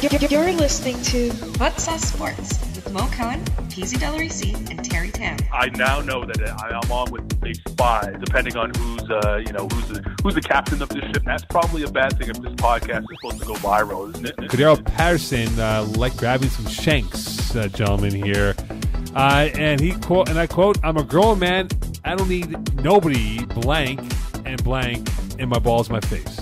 You're listening to Hot Sauce Sports with Mo Cohen, PZ Del Risi, and Terry Tam. I now know that I'm on with a spy, depending on who's the captain of this ship. And that's probably a bad thing if this podcast is supposed to go viral, isn't it? Cordero Patterson like grabbing some shanks, gentlemen here, and he quote, and I quote, "I'm a grown man. I don't need nobody blank and blank in my balls, my face."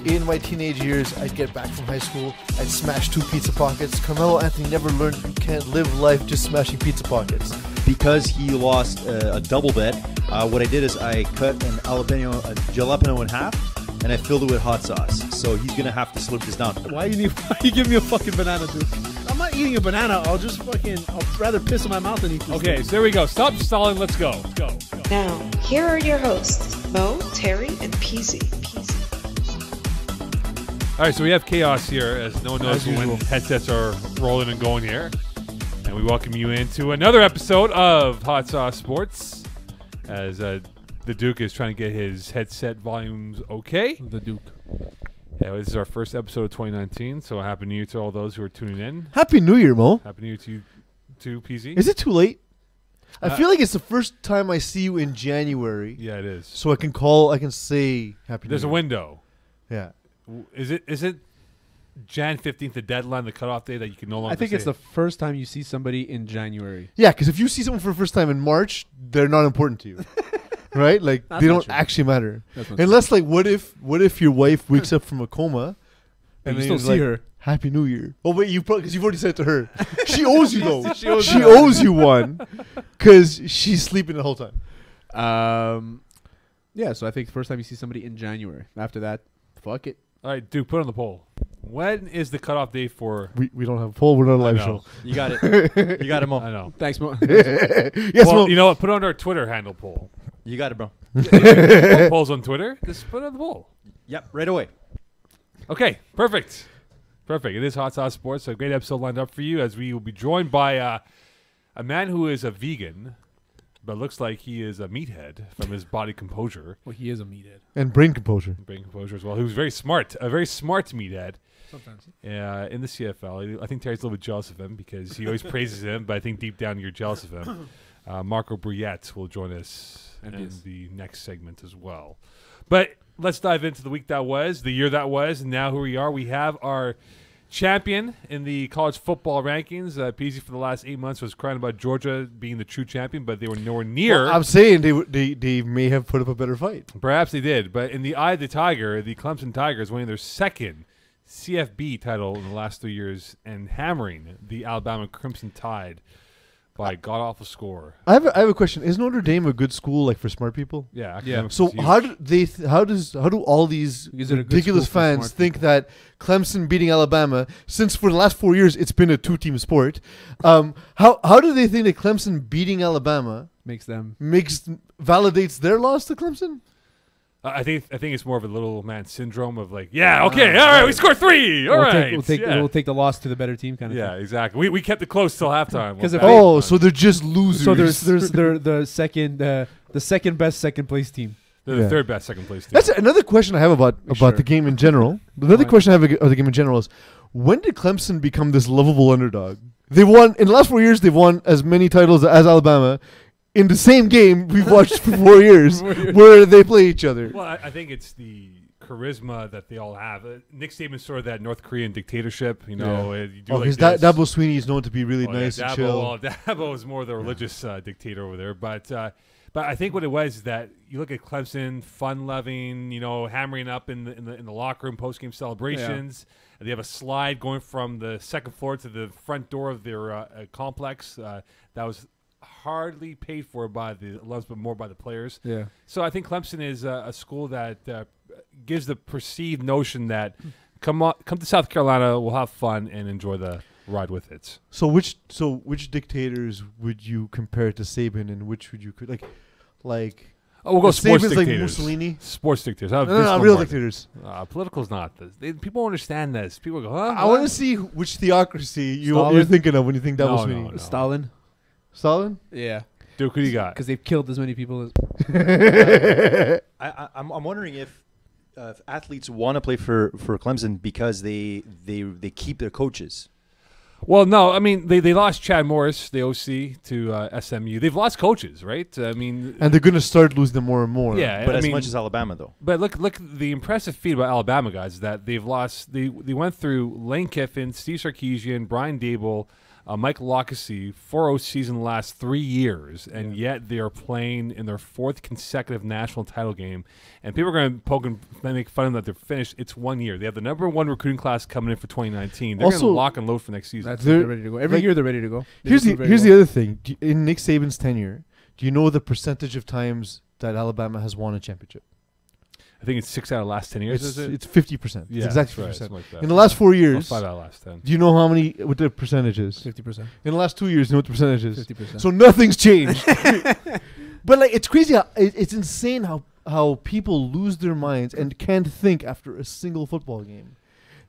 In my teenage years, I'd get back from high school, I'd smash 2 pizza pockets. Carmelo Anthony never learned you can't live life just smashing pizza pockets. Because he lost a double bet, what I did is I cut a jalapeno in half, and I filled it with hot sauce. So he's going to have to slurp this down. Why you give me a fucking banana, dude? I'm not eating a banana. I'll rather piss in my mouth than eat this. Okay, so there we go. Stop stalling. Let's go. Let's go. Now, here are your hosts, Mo, Terry, and PZ. All right, so we have chaos here as no one knows when headsets are rolling and going here. And we welcome you into another episode of Hot Sauce Sports as the Duke is trying to get his headset volumes okay. The Duke. Yeah, this is our first episode of 2019, so Happy New Year to all those who are tuning in. Happy New Year, Mo. Happy New Year to you too, PZ. Is it too late? I feel like it's the first time I see you in January. Yeah, it is. So I can say Happy New Year. There's a window. Yeah. Is it Jan 15th, the deadline, the cutoff day that you can no longer I think say it's the first time you see somebody in January. Yeah, because if you see someone for the first time in March, they're not important to you. Right? Like, That's they not don't true. actually matter. That's not Unless, like, what if your wife wakes up from a coma And you then still it's see like, her. Happy New Year. Oh, wait, because you've already said it to her. She owes you, though. She owes She you. owes you one because she's sleeping the whole time. Yeah, so I think the first time you see somebody in January. After that, fuck it. All right, Duke, put on the poll. When is the cutoff date for... We don't have a poll. We're not a live I know. show. You got it. You got it, Mo. I know. Thanks, Mo. Yes, Well, Mo. you know what? Put on our Twitter handle poll. You got it, bro. Polls on Twitter. Just put on the poll. Yep, right away. Okay, perfect. Perfect. It is Hot Sauce Sports. So a great episode lined up for you as we will be joined by a man who is a vegan, but looks like he is a meathead from his body composure. Well, he is a meathead. And brain composure. Brain composure as well. Who's very smart. A very smart meathead. Sometimes. In the CFL. I think Terry's a little bit jealous of him because he always praises him, but I think deep down you're jealous of him. Marco Briette will join us in the next segment as well. But let's dive into the week that was, the year that was, and now who we are. We have our champion in the college football rankings. PZ for the last 8 months was crying about Georgia being the true champion, but they were nowhere near. Well, I'm saying they may have put up a better fight. Perhaps they did, but in the eye of the tiger, the Clemson Tigers winning their second CFB title in the last 3 years and hammering the Alabama Crimson Tide by a god-awful score. I have a question. Is Notre Dame a good school, like, for smart people? Yeah. academics So is huge. how do all these Is it a good ridiculous school for fans smart think that Clemson beating Alabama, since for the last 4 years it's been a 2-team sport, how do they think that Clemson beating Alabama Makes them. validates their loss to Clemson? I think it's more of a little man syndrome of like, all right, we scored 3. All right. We'll take the loss to the better team kind of Yeah, thing. exactly. We kept it close till halftime. 'Cause if Oh, so they're just losers. So there's the second best second place team. They're the Yeah. third best second place team. That's another question I have about Sure. the game in general. Another question I have of the game in general is, when did Clemson become this lovable underdog? They won in the last 4 years. They've won as many titles as Alabama. In the same game we've watched for 4 years, where they play each other. Well, I think it's the charisma that they all have. Nick Saban's sort of that North Korean dictatorship. You know, you do like because this. Dabo Sweeney is known to be really Oh, nice yeah, and chill. Dabo is more the religious dictator over there. But I think what it was is that you look at Clemson, fun-loving, hammering up in the locker room post-game celebrations. They have a slide going from the second floor to the front door of their complex. That was hardly paid for by the alums, but more by the players. Yeah. So I think Clemson is a school that gives the perceived notion that come to South Carolina, we'll have fun and enjoy the ride with it. So which dictators would you compare to Saban, and which would you like? Oh, we'll go sports Saban's dictators. like Mussolini. Sports dictators. No, real dictators. Political's not this. People don't understand this. People go, huh? I want to see which theocracy you're Stalin? thinking of when you think Dabo No, Sweeney. no. Stalin. Stalin? Yeah. Duke, who do you got? Because they've killed as many people as. I'm wondering if athletes want to play for Clemson because they keep their coaches. Well, no, I mean they lost Chad Morris, the OC, to SMU. They've lost coaches, right? I mean, and they're going to start losing them more and more. Yeah, but I as mean, much as Alabama, though. But look, the impressive feat about Alabama guys is that they've lost. They went through Lane Kiffin, Steve Sarkisian, Brian Dable, Mike Lockersie, 4 OCs in the last 3 years, and yet they are playing in their 4th consecutive national title game. And people are going to poke and make fun of them that they're finished. It's 1 year. They have the #1 recruiting class coming in for 2019. They're going to lock and load for next season. They're ready to go. Every year they're ready to go. Here's the other thing. In Nick Saban's tenure, do you know the percentage of times that Alabama has won a championship? I think it's 6 out of the last 10 years. It's 50%. Yeah, it's exactly that's right, 50%. like that. In the last 4 years, 5 out of the last 10. do you know how many? What the percentage is? 50%. In the last 2 years, you know what the percentage is? 50%. So nothing's changed. But like, it's crazy. It's insane how people lose their minds and can't think after a single football game.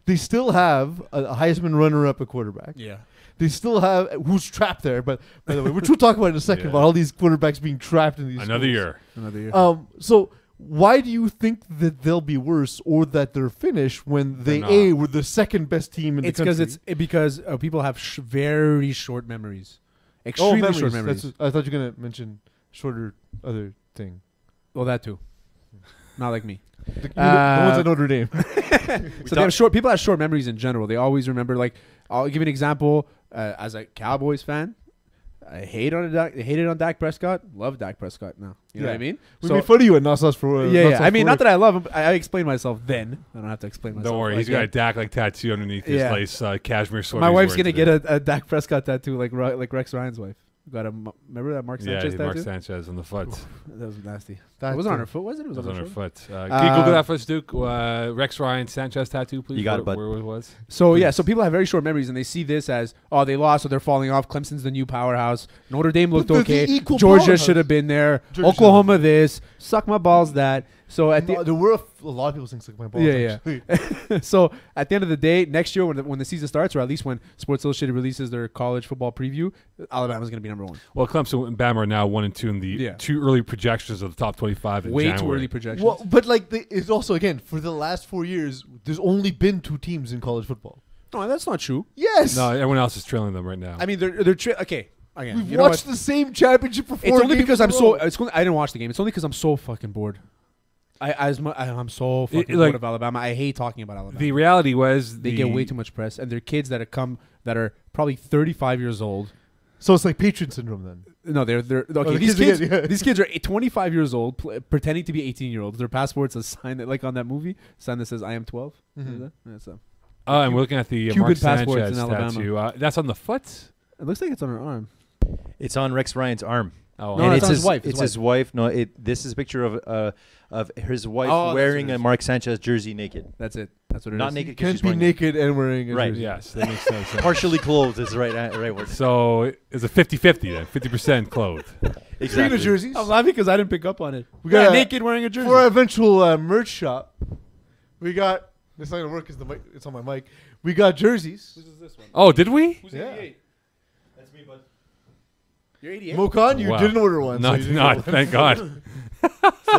They still have a Heisman runner-up at quarterback. Yeah. They still have who's trapped there. But by the way, which we'll talk about in a second about all these quarterbacks being trapped in these. Another schools. year. So why do you think that they'll be worse or that they're finished when they were the second best team in the country? It's because people have very short memories, extremely short memories. I thought you were gonna mention shorter other thing. Well, that too. Not like me. The ones at Notre Dame. So they have people have short memories in general. They always remember. Like, I'll give you an example. As a Cowboys fan, I hated on Dak Prescott. Love Dak Prescott now. You know what I mean? We made fun of you at Nassau's for yeah. I mean, not that I love him. I explained myself then. I don't have to explain myself. Don't worry, he's got a Dak tattoo underneath his lace cashmere sweater. My wife's gonna get a Dak Prescott tattoo like Rex Ryan's wife. Got a remember that Mark Sanchez tattoo? Mark Sanchez on the foot. That was nasty. That it wasn't on her foot, was it? It was on her shoulder? foot. Can you Google that for us, Duke? Rex Ryan Sanchez tattoo, please. You got it, bud. Where it was? So so people have very short memories, and they see this as, they lost, so they're falling off. Clemson's the new powerhouse. Notre Dame looked okay. Georgia should have been there. Oklahoma this. Suck my balls that. So at there were a lot of people saying suck my balls. Yeah. So at the end of the day, next year when the season starts, or at least when Sports Illustrated releases their college football preview, Alabama's going to be #1. Well, Clemson and Bama are now 1 and 2 in the 2 early projections of the top 25 in January. Too early projections. Well, but like it's also, again, for the last 4 years, there's only been 2 teams in college football. No, that's not true. Yes. No, everyone else is trailing them right now. I mean, they're okay. Again, We've watched the same championship for 4 It's only games because in I'm a so. row. I didn't watch the game. It's only because I'm so fucking bored. I'm so fucking bored of Alabama. I hate talking about Alabama. The reality was they get way too much press, and they're kids that are probably 35 years old. So it's like Patriot syndrome then. No, they're okay. These kids are 25 years old, pretending to be 18-year-olds. Their passports a sign that, like on that movie, sign that says "I am 12." Mm-hmm. And we're looking at the Cuban Mark passports Sanchez in Alabama. tattoo. That's on the foot. It looks like it's on her arm. It's on Rex Ryan's arm. Oh, No, and it's on his wife. It's his wife. No, this is a picture of his wife wearing a Mark Sanchez jersey naked. That's it. That's what it is. Not naked. You 'cause can't she's be wearing naked and wearing a Right. jersey. Yes, that makes sense. partially clothed is the right word. So it's a 50-50 then, 50% clothed. Speaking Exactly. of jerseys, I'm laughing because I didn't pick up on it. We got naked wearing a jersey. for our eventual merch shop, we got. It's not gonna work because it's on my mic. We got jerseys. Oh, did we? Yeah. That's me, bud. You're 88. Mokan, you Wow. didn't order one. No, so I you did didn't not. get one. Thank God.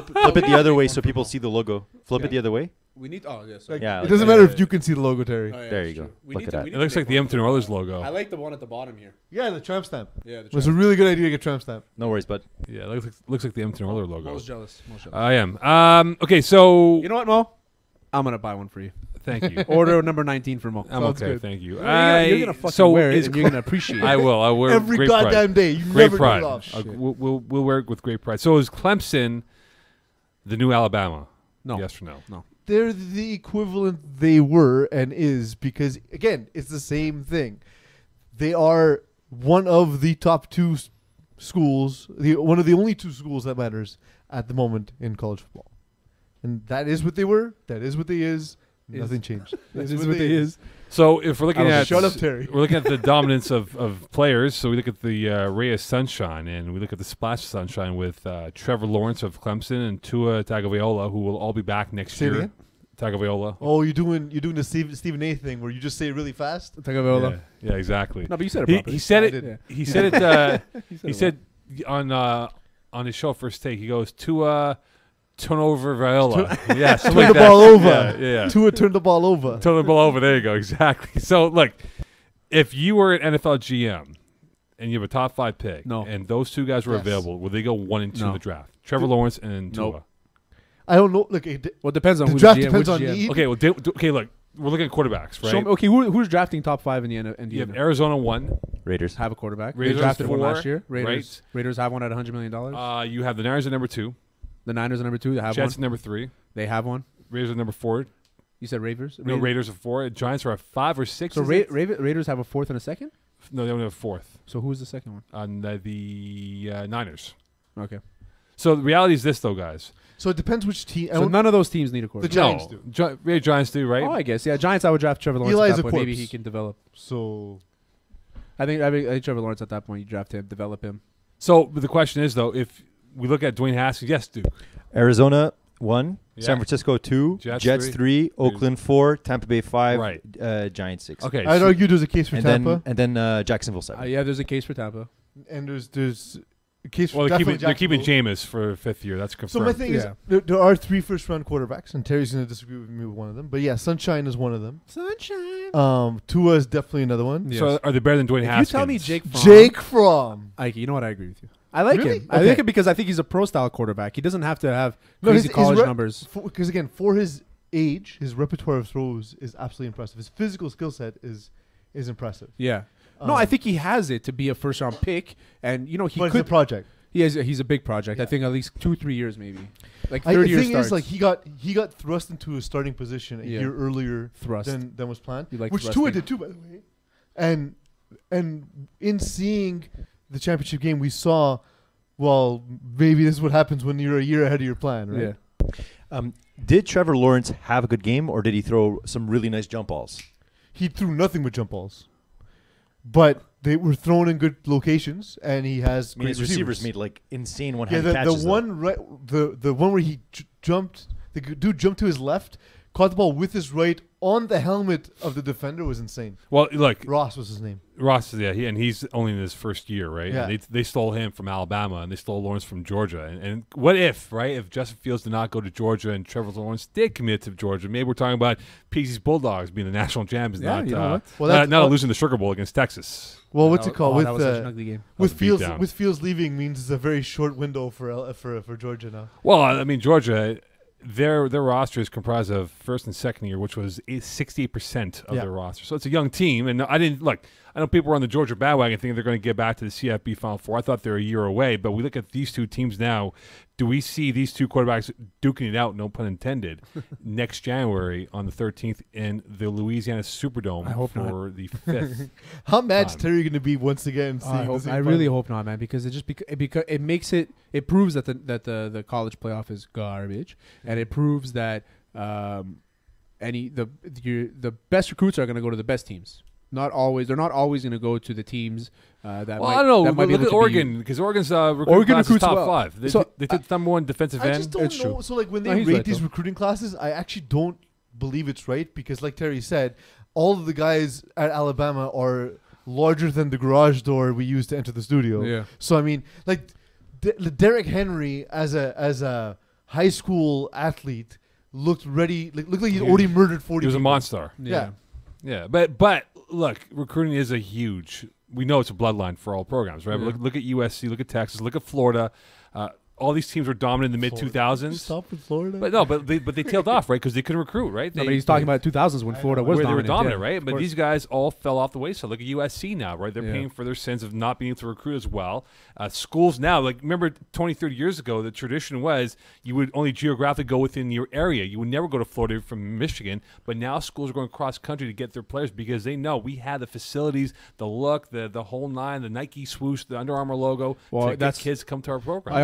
Flip it the other way so people see the logo. Flip it the other way. We need. Oh yes. Like, Yeah, it like doesn't that. matter if you can see the logo, Terry. There you go. Look at that. It looks like the Edmonton Oilers logo. I like the one at the bottom here. Yeah, the tramp stamp. Yeah. It was a really good idea to get tramp stamp. No worries, bud. Yeah, it looks like the Edmonton Oilers logo. Most jealous. I am. Okay, so You know what, Mo? I'm gonna buy one for you. thank you. Order number 19 for Mo. I'm Sounds okay, good. thank you. You're gonna fucking wear it, and you're gonna appreciate it. I will. I wear Every great goddamn pride. day. You Great never pride. get it off. We'll wear it with great pride. So is Clemson the new Alabama? No. Yes or no? They're the equivalent they were and is because, again, it's the same thing. They are one of the top 2 schools, one of the only 2 schools that matters at the moment in college football. And that is what they were. That is what they is. Nothing changed. This is what they is. So if we're looking at Shut up, Terry. we're looking at the dominance of players. So we look at the ray of sunshine, and we look at the splash of sunshine with Trevor Lawrence of Clemson and Tua Tagovailoa, who will all be back next Say it year. again? Tagovailoa. Oh, you're doing the Stephen A thing where you just say it really fast. Tagovailoa. Yeah, exactly. No, but you said it He, properly. he said I it. did. He said it. He it said on his show First Take. He goes Tua Turnover Viola. Yeah, Turn something the like that. ball over. Yeah. Tua turned the ball over. Turn the ball over. There you go. Exactly. So, look, if you were an NFL GM and you have a top 5 pick, and those two guys were available, would they go 1 and 2 in the draft? Trevor Lawrence and Tua. I don't know. Look, Well, it depends on the who's draft GM, depends which on GM. need. Okay, well, okay, look, we're looking at quarterbacks, right? Show me, okay, who's drafting top 5 in the end? You have Arizona 1. Raiders. Have a quarterback. Raiders They drafted 4, one last year. Raiders. right. Raiders have one at $100 million. You have the Niners at number 2. The Niners are number 2. They have Jets at one. number 3. They have one. Raiders at number 4. You said Raiders? No, Raiders at 4. Giants are at 5 or 6. So is it? Raiders have a 4th and a 2nd? No, they only have 4th. So who's the second one? On the Niners. Okay. So the reality is this, though, guys. So it depends which team. So none of those teams need a the quarterback. Giants do. Giants do, right? Oh, I guess. Yeah, Giants, I would draft Trevor Lawrence Eli's at that a point. Maybe corpse. he can develop. So I think Trevor Lawrence at that point, you draft him, develop him. So but the question is, though, if we look at Dwayne Haskins, yes, Duke. Arizona 1, Yeah. San Francisco 2, Jets Jets 3, Oakland 4, Tampa Bay 5, Right. Giants 6. Okay. I'd argue there's a case for And Tampa, then Jacksonville 7. Yeah, there's a case for Tampa. and there's a case for Well, they're definitely keeping Jacksonville. Jameis for 5th year. That's So confirmed. my thing is, Yeah. there are 3 first-round quarterbacks, and Terry's going to disagree with me with one of them. But yeah, Sunshine is one of them. Sunshine. Tua is definitely another one. Yes. So are they better than Dwayne If you Haskins? tell me Jake Fromm. Jake Fromm. Ike, you know what? I agree with you. I like Really? him. I Okay. like him because I think he's a pro-style quarterback. He doesn't have to have No, crazy college re- numbers. Because again, for his age, his repertoire of throws is absolutely impressive. His physical skill set is impressive. Yeah. No, I think he has it to be a first-round pick, and you know he But it's could. a project. He's a big project. I Yeah. think at least 2-3 years maybe, like The 30 years thing starts. is, like he got thrust into a starting position a Yeah. year earlier Thrust. than was planned, You like which Tua thrusting. did too, by the way. And in seeing the championship game, we saw, well, maybe this is what happens when you're a year ahead of your plan, right? Yeah. Did Trevor Lawrence have a good game, or did he throw some really nice jump balls? He threw nothing but jump balls, but they were thrown in good locations, and he has I mean, great his receivers made like insane Yeah, one-handed the catches. though. one right, the one where he jumped, the dude jumped to his left, caught the ball with his right on the helmet of the defender was insane. Well, look, Ross was his name. Ross, yeah, he's only in his first year, right? Yeah. And they stole him from Alabama, and they stole Lawrence from Georgia. And what if, right? If Justin Fields did not go to Georgia and Trevor Lawrence did commit to Georgia, maybe we're talking about Peasy's Bulldogs being the national champions, Yeah, not you know what? Well, not losing the Sugar Bowl against Texas. Well, what's it called? That was such an ugly game. With beat Fields down. with Fields leaving means it's a very short window for Georgia now. Well, I mean, Georgia, their roster is comprised of first and second year, which was 68% of Yeah. their roster. So it's a young team. And I know people were on the Georgia bandwagon thinking they're going to get back to the CFB Final Four. I thought they're a year away. But we look at these two teams now. Do we see these two quarterbacks duking it out, no pun intended, next January on the 13th in the Louisiana Superdome I hope for the 5th? How mad's Terry going to be once again? I really hope not, man, because it just because it makes it proves that the college playoff is garbage, and it proves that the best recruits are going to go to the best teams. They're not always going to go to the teams that Well, might. I don't know. That might be Look able at to Oregon, because Oregon's recruiting Oregon class is recruits top well. 5. They, So, they took number one defensive I end. just don't It's know. true. So like when No, they he's rate right, these though. recruiting classes, I actually don't believe it's right because, like Terry said, all of the guys at Alabama are larger than the garage door we use to enter the studio. Yeah. So I mean, like Derrick Henry as a high school athlete looked ready. Looked like he'd already murdered 40. He was a people. monster. Yeah. Yeah, but look, recruiting is a huge. We know it's a bloodline for all programs, right? Yeah. But look at USC, look at Texas, look at Florida. All these teams were dominant in the mid 2000s. Stop with Florida. But no, but they tailed off, right? Because they couldn't recruit, right? No, but he's talking about 2000s when Florida was where they were dominant. dominant, right? But these guys all fell off the wayside. Look at USC now, right? They're Yeah. paying for their sins of not being able to recruit as well. Schools now, like remember 20, 30 years ago, the tradition was you would only geographically go within your area. You would never go to Florida from Michigan. But now schools are going cross country to get their players because they know we have the facilities, the look, the whole nine, the Nike swoosh, the Under Armour logo. Well, to get that's- kids come to our program.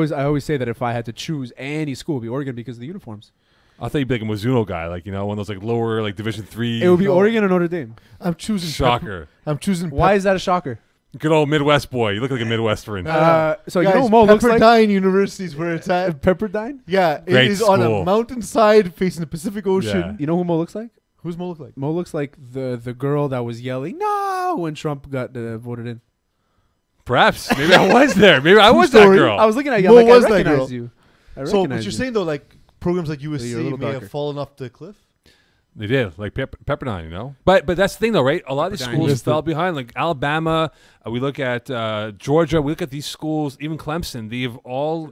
I always say that if I had to choose any school, it'd be Oregon because of the uniforms. I thought you'd be like a Mizuno guy, like one of those like lower like Division III. It would be Oregon or Notre Dame. I'm choosing Shocker. I'm choosing. Why is that a shocker? Good old Midwest boy. You look like a Midwestern. So Guys, you know what Mo looks like? Pepperdine University is where it's at. Pepperdine? Yeah, it Great is on school. a mountainside facing the Pacific Ocean. Yeah. You know who Mo looks like? Who's Mo look like? Mo looks like the girl that was yelling "No" when Trump got voted in. Perhaps. Maybe I was there. Maybe I was that story. girl. I was looking at you. Mo I'm like, was I that recognize girl. you. So what you're saying though, like programs like USC may darker. have fallen off the cliff. They did, like Pepperdine, you know. But that's the thing, though, right? A lot of these schools fell behind. Like Alabama, we look at Georgia, we look at these schools, even Clemson. They've all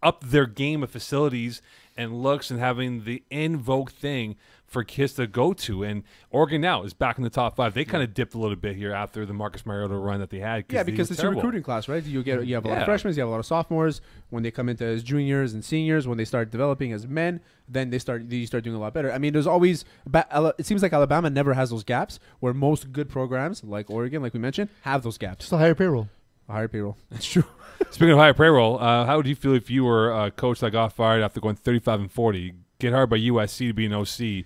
upped their game of facilities and looks and having the in vogue thing for kids to go to. And Oregon now is back in the top 5. They kind of dipped a little bit here after the Marcus Mariota run that they had. Yeah, because it's terrible. a recruiting class, right? You have a lot of freshmen, you have a lot of sophomores. When they come into as juniors and seniors, when they start developing as men, then you start doing a lot better. I mean, there's always it seems like Alabama never has those gaps where most good programs like Oregon, like we mentioned, have those gaps. Just a higher payroll. A higher payroll. That's true. Speaking of higher payroll, how would you feel if you were a coach that got fired after going 35-40, get hired by USC to be an OC?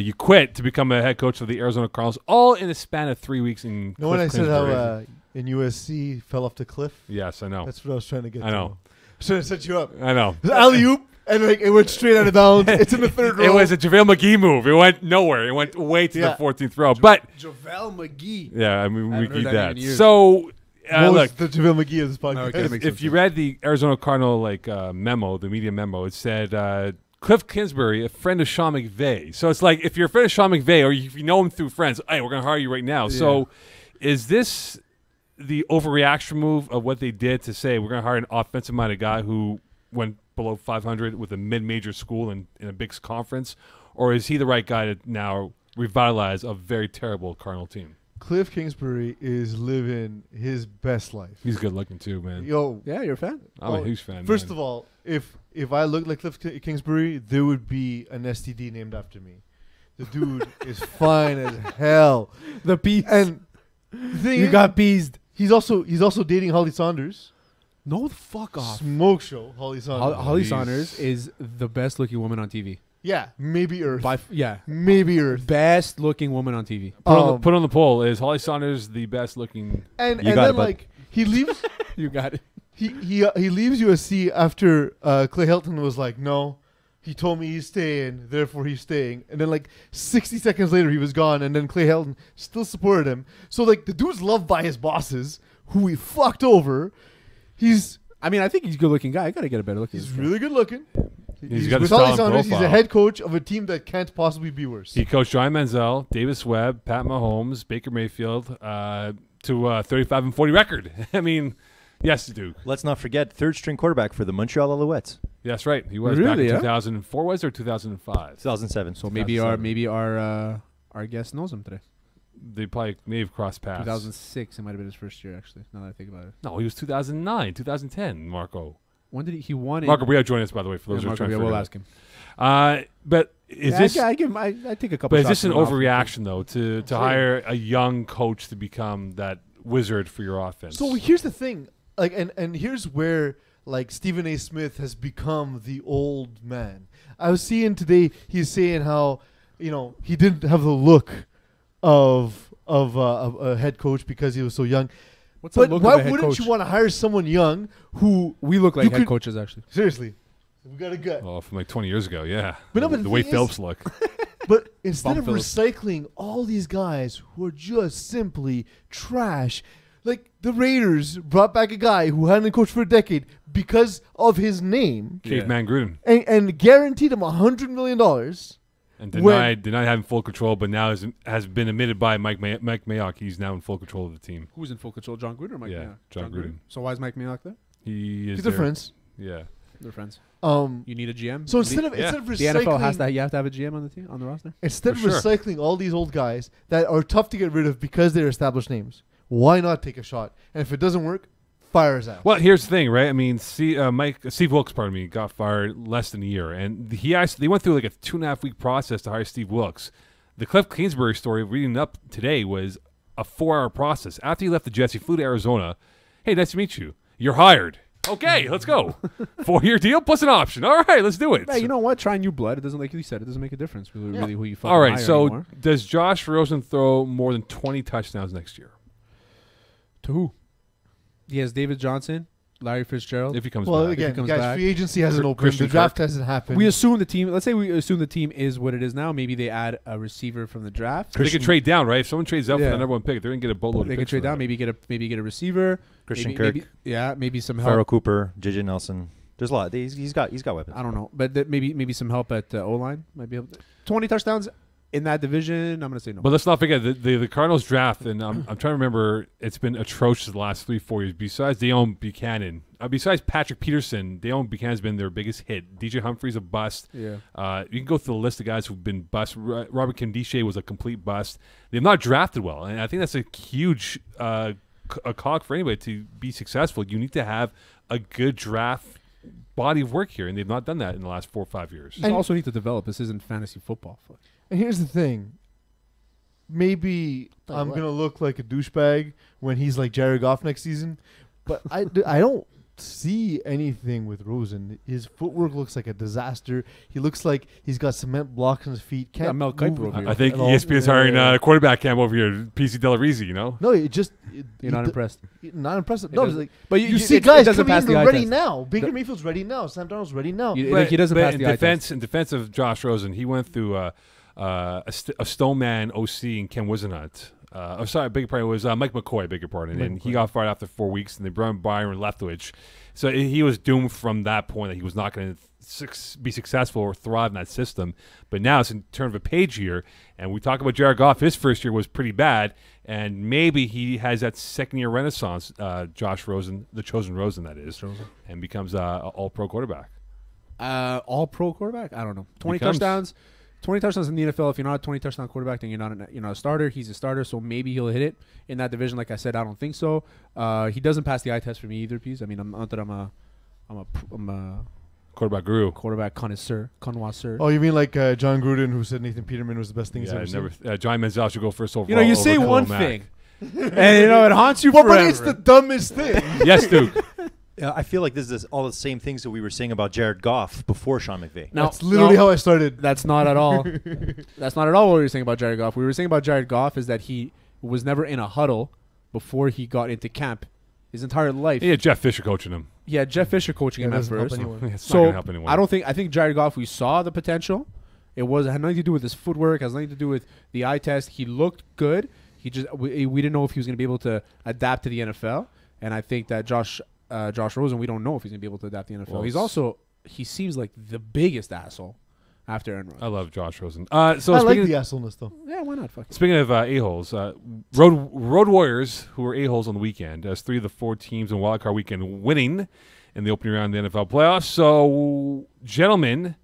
You quit to become a head coach of the Arizona Cardinals, all in a span of 3 weeks. In No, when I said how in USC fell off the cliff. Yes, I know. That's what I was trying to get to. I know. Should have set you up. I know. Alley-oop, and like it went straight out of bounds. It's in the third row. It was a JaVale McGee move. It went nowhere. It went way to the 14th row. But JaVale McGee. yeah, I mean, we keep that. in years. So look, the JaVale McGee of this podcast. Okay, if you read the Arizona Cardinal memo, the media memo, it said Cliff Kingsbury, a friend of Sean McVay. So it's like if you're a friend of Sean McVay or if you know him through friends, hey, we're going to hire you right now. Yeah. So is this the overreaction move of what they did to say we're going to hire an offensive-minded guy who went below 500 with a mid-major school in a big conference, or is he the right guy to now revitalize a very terrible Cardinal team? Cliff Kingsbury is living his best life. He's good looking too, man. Yo, Yeah, you're a fan. I'm a huge fan. First man. of all, if I looked like Cliff Kingsbury, there would be an STD named after me. The dude is fine as hell. The piece. And the thing You is, got peased. he's also dating Holly Saunders. No, the fuck off. Smoke show, Holly Saunders. Holly Jeez. Saunders is the best looking woman on TV. Yeah, maybe Earth. Yeah. Maybe Earth. Best looking woman on TV. Put on the poll. Is Holly Saunders the best looking? And You and got then it, bud. like he leaves You got it. he leaves USC after Clay Helton was like, no, he told me he's staying, therefore he's staying. And then like 60 seconds later he was gone, and then Clay Helton still supported him. So like the dude's loved by his bosses, who he fucked over. I mean, I think he's a good looking guy. I got to get a better look. He's really good looking. He's got a with Holly strong Saunders, he's a profile. head coach of a team that can't possibly be worse. He coached Johnny Manziel, Davis Webb, Pat Mahomes, Baker Mayfield to a 35-40 record. I mean, yes, Duke. Let's not forget third-string quarterback for the Montreal Alouettes, That's right. He was Really, back in yeah? 2004, was it, or 2005? 2007. So maybe our guest knows him today. They probably may have crossed paths. 2006. It might have been his first year, actually. Now that I think about it. No, he was 2009, 2010, Marco. When did he won it? Marco Bria joined us, by the way, for those who are trying to we'll figure ask him. it out. But is this... I give him. I take a couple. But is shots this an from off. overreaction, though, to hire a young coach to become that wizard for your offense? So here's the thing, like, and here's where like Stephen A. Smith has become the old man. I was seeing today he's saying how he didn't have the look of a head coach because he was so young. What's But the look why of a head wouldn't coach? you want to hire someone young who We look you like head could- coaches, actually. seriously? We got a gut. Well, from like 20 years ago, yeah. But no, but the the way thing Phillips is- look. But instead of Phillips. recycling all these guys who are just simply trash, like the Raiders brought back a guy who hadn't coached for a decade because of his name Caveman Gruden. and guaranteed him $100 million. And When- denied having full control, but now has been admitted by Mike Mayock. He's now in full control of the team. Who's in full control? John Gruden or Mike Yeah, Mayock? John Gruden. So why is Mike Mayock there? He is He's their there. friends. Yeah. They're friends. You You need a GM. so instead of the recycling, NFL has to. You have to have a GM on the team on the roster. instead of For sure. recycling all these old guys that are tough to get rid of because they're established names, why not take a shot? And if it doesn't work, fire his ass. Well, here's the thing, right? I mean, Steve Wilkes, got fired less than a year, and they went through like a 2.5 week process to hire Steve Wilkes. The Cliff Kingsbury story reading up today was a 4-hour process. After he left the Jets, he flew to Arizona. Hey, nice to meet you. You're hired. Okay, let's go. 4-year deal plus an option. All right, let's do it. Hey, you know what? Try new blood. It doesn't, like you said, it doesn't make a difference really who you fucking All right, hire so anymore. does Josh Rosen throw more than 20 touchdowns next year To who? He has David Johnson, Larry Fitzgerald. if he comes well, back? again, comes guys, back. free agency hasn't opened. Christian The draft Kirk. hasn't happened. We assume the team. Let's say we assume the team is what it is now. Maybe they add a receiver from the draft. They can trade down, right? If someone trades up for Yeah. the number 1 pick, they're going to get a boatload of They can picks trade for down. that. Maybe get a receiver. Christian maybe, Kirk. Maybe some Pharaoh help. Cooper, JJ Nelson. There's a lot. He's got weapons. I don't know, but maybe some help at O-line might be able to. 20 touchdowns in that division. I'm going to say no. But let's not forget the Cardinals draft, and I'm trying to remember. It's been atrocious the last 3-4 years. Besides Deone Buchanan, besides Patrick Peterson, Deone Buchanan's been their biggest hit. DJ Humphrey's a bust. Yeah. You can go through the list of guys who've been bust. Robert Kendishe was a complete bust. They've not drafted well, and I think that's a huge a cog for anybody to be successful. You need to have a good draft body of work here, and they've not done that in the last 4 or 5 years. You also need to develop. This isn't fantasy football. And here's the thing. Maybe I'm going to look like a douchebag when he's like Jared Goff next season, but I don't see anything with Rosen. His footwork looks like a disaster. He looks like he's got cement blocks on his feet. Can't Mel Kiper over here. I think ESPN's hiring a quarterback camp over here, PC Delarizi, you know? No, it just... You're not impressed. Not impressed. No, it's like, but you see guys coming in ready now. Baker Mayfield's ready now. Sam Darnold's ready now. He doesn't pass the eye test. In defense of Josh Rosen, he went through a Stoneman OC and Ken Wisenhunt. I beg your pardon. It was Mike McCoy, beg your pardon. And he got fired after 4 weeks, and they brought in Byron Leftwich. So he was doomed from that point that he was not going to be successful or thrive in that system. But now it's in turn of a page here, and we talk about Jared Goff. His first year was pretty bad, and maybe he has that second-year renaissance, Josh Rosen, the chosen Rosen, that is, and becomes an all-pro quarterback. All-pro quarterback? I don't know. 20 touchdowns. 20 touchdowns in the NFL. If you're not a 20-touchdown quarterback, then you're not a starter. He's a starter, so maybe he'll hit it in that division. Like I said, I don't think so. He doesn't pass the eye test for me either, Pease. I mean, I'm a quarterback guru, quarterback connoisseur. Oh, you mean like John Gruden, who said Nathan Peterman was the best thing he's ever seen? Johnny Manziel should go first overall. You say one thing, and it haunts you forever. But it's the dumbest thing. Yes, Duke. Yeah, I feel like this is all the same things that we were saying about Jared Goff before Sean McVay. That's literally how I started. That's not at all. That's not at all what we were saying about Jared Goff. What we were saying about Jared Goff is that he was never in a huddle before he got into camp his entire life. He had Jeff Fisher coaching him. Yeah, Jeff Fisher coaching him at first. It's not gonna help anyone. I think Jared Goff, we saw the potential. It had nothing to do with his footwork, has nothing to do with the eye test. He looked good. We didn't know if he was going to be able to adapt to the NFL. And I think that Josh Rosen, we don't know if he's going to be able to adapt to the NFL. Well, he seems like the biggest asshole after Aaron Rodgers. I love Josh Rosen. I like the assholeness, though. Yeah, why not? Speaking of a-holes, Road Warriors, who were a-holes on the weekend, as 3 of the 4 teams in Wildcard Weekend winning in the opening round of the NFL playoffs. So, gentlemen,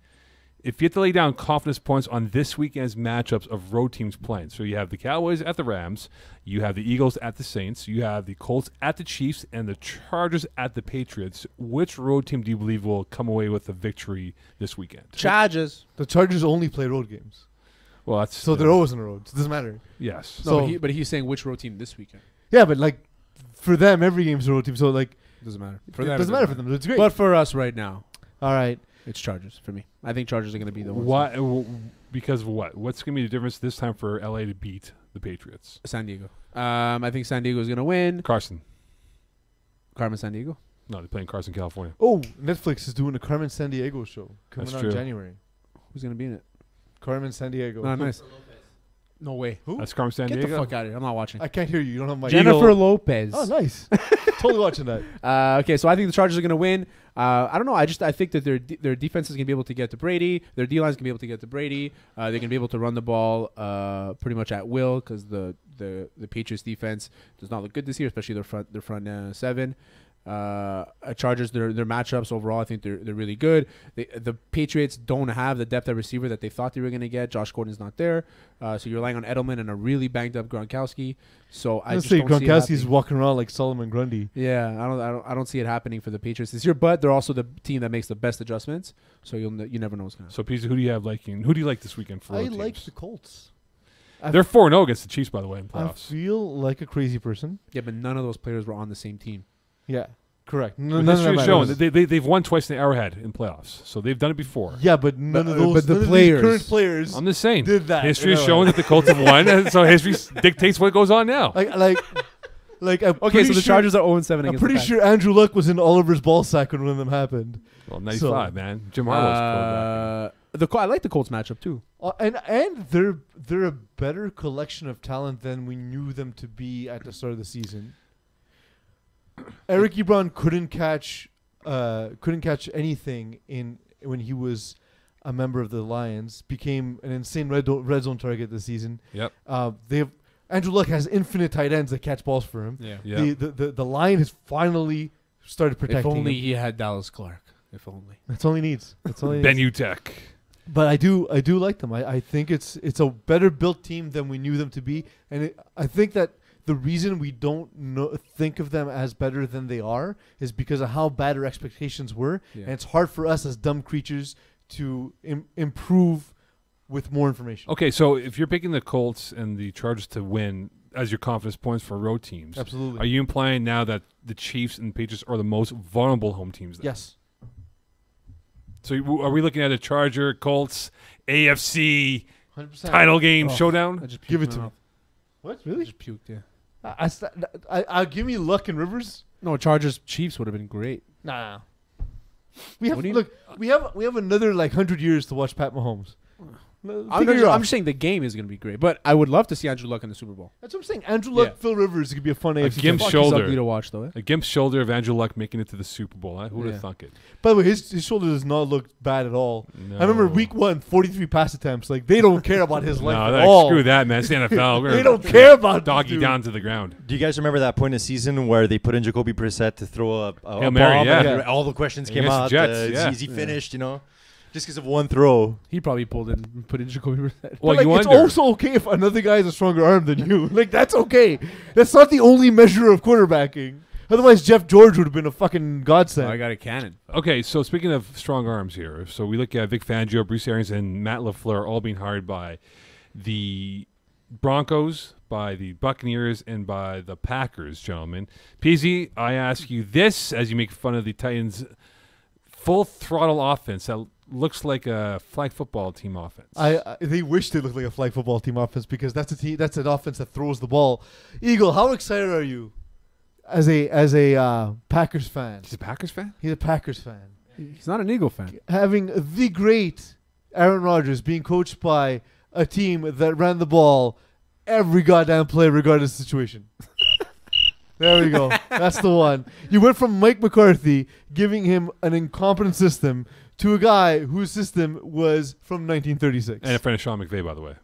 if you have to lay down confidence points on this weekend's matchups of road teams playing, so you have the Cowboys at the Rams, you have the Eagles at the Saints, you have the Colts at the Chiefs, and the Chargers at the Patriots. Which road team do you believe will come away with a victory this weekend? Chargers. The Chargers only play road games. Well, that's so they're always on the road. So it doesn't matter. Yes. No, but he's saying which road team this weekend. Yeah, but like for them, every game's a road team. So like, doesn't matter. It doesn't matter for them. It's great. But for us right now, all right. It's Chargers for me. I think Chargers are going to be the ones. Why? Because of what? What's going to be the difference this time for LA to beat the Patriots? San Diego. I think San Diego is going to win. Carmen San Diego? No, they're playing Carson, California. Oh, Netflix is doing a Carmen San Diego show coming out in January. Who's going to be in it? Carmen San Diego. Oh, nice. No way. Who? That's Carmen San Diego. Get the fuck out of here. I'm not watching. I can't hear you. You don't have my Jennifer Lopez. Oh, nice. Totally watching that. Okay, so I think the Chargers are going to win. I don't know. I think that their defense is going to be able to get to Brady. Their D line is going to be able to get to Brady. They're going to be able to run the ball pretty much at will because the Patriots defense does not look good this year, especially their front seven. Chargers, their matchups overall, I think they're really good. The Patriots don't have the depth at receiver that they thought they were going to get. Josh Gordon's not there, so you're relying on Edelman and a really banged up Gronkowski. So I just don't see Gronkowski's walking around like Solomon Grundy. Yeah, I don't see it happening for the Patriots this year. But they're also the team that makes the best adjustments. So you never know what's going to happen. So Pizza, who do you have liking? Who do you like this weekend for? I like the Colts. They're 4-0 against the Chiefs, by the way, in playoffs. I feel like a crazy person. Yeah, but none of those players were on the same team. Yeah. Correct. History is showing that they've won twice in the Arrowhead in playoffs, so they've done it before. Yeah, but none of those current players. I'm just saying. Did that. History is showing that the Colts have won, and so history dictates what goes on now. Okay, so the Chargers are 0-7. I'm pretty sure Andrew Luck was in Oliver's ball sack when one of them happened. Well, 95, man. Jim Harbaugh's quarterback. I like the Colts matchup too. And they're a better collection of talent than we knew them to be at the start of the season. Eric Ebron couldn't catch couldn't catch anything when he was a member of the Lions, became an insane red zone target this season. Yep. Andrew Luck has infinite tight ends that catch balls for him. Yeah. The line has finally started protecting If only him. he had Dallas Clark. If only. That's all he needs. That's all he Ben needs. Utek. But I do like them. I think it's a better built team than we knew them to be, and I think that the reason we don't think of them as better than they are is because of how bad our expectations were, and it's hard for us as dumb creatures to improve with more information. Okay, so if you're picking the Colts and the Chargers to win as your confidence points for road teams, Absolutely. are you implying now that the Chiefs and Patriots are the most vulnerable home teams? Then? Yes. So are we looking at a Charger, Colts, AFC 100%. title game I showdown? just puked Give it in to my me. mouth. What? I Really? just puked, yeah. I'll give me Luck and Rivers. No, Chargers Chiefs would have been great. Nah. We have What do you- look. We have another 100 years to watch Pat Mahomes. I'm just saying the game is going to be great, but I would love to see Andrew Luck in the Super Bowl. That's what I'm saying. Andrew Luck, Yeah. Phil Rivers could be a fun AFC. gimp game. Fuck, shoulder. he's ugly to watch, though. Eh? A gimp shoulder of Andrew Luck making it to the Super Bowl. Huh? Who would have Yeah. thunk it? By the way, his shoulder does not look bad at all. No. I remember week 1, 43 pass attempts. Like they don't care about his life No, at all. screw that, man. It's the NFL. We're They gonna don't care about this doggy dude. down to the ground. Do you guys remember that point in the season where they put in Jacoby Brissett to throw a Hail Mary, bomb yeah. and all the questions came Against the out? Jets, yeah. Is he finished? You know, just because of one throw. He probably put in Jacoby Brissett. Well, But, you like, it's wonder. also okay if another guy has a stronger arm than you. Like that's okay. That's not the only measure of quarterbacking. Otherwise, Jeff George would have been a fucking godsend. I got a cannon. Okay, so speaking of strong arms here, so we look at Vic Fangio, Bruce Arians, and Matt LaFleur all being hired by the Broncos, by the Buccaneers, and by the Packers, gentlemen. PZ, I ask you this as you make fun of the Titans' full throttle offense that looks like a flag football team offense. They wish they looked like a flag football team offense because that's an offense that throws the ball. Eagle, how excited are you as a Packers fan? He's a Packers fan? He's a Packers fan. He's not an Eagle fan. Having the great Aaron Rodgers being coached by a team that ran the ball every goddamn play regardless of the situation. There we go. That's the one. You went from Mike McCarthy giving him an incompetent system to a guy whose system was from 1936. And a friend of Sean McVay, by the way.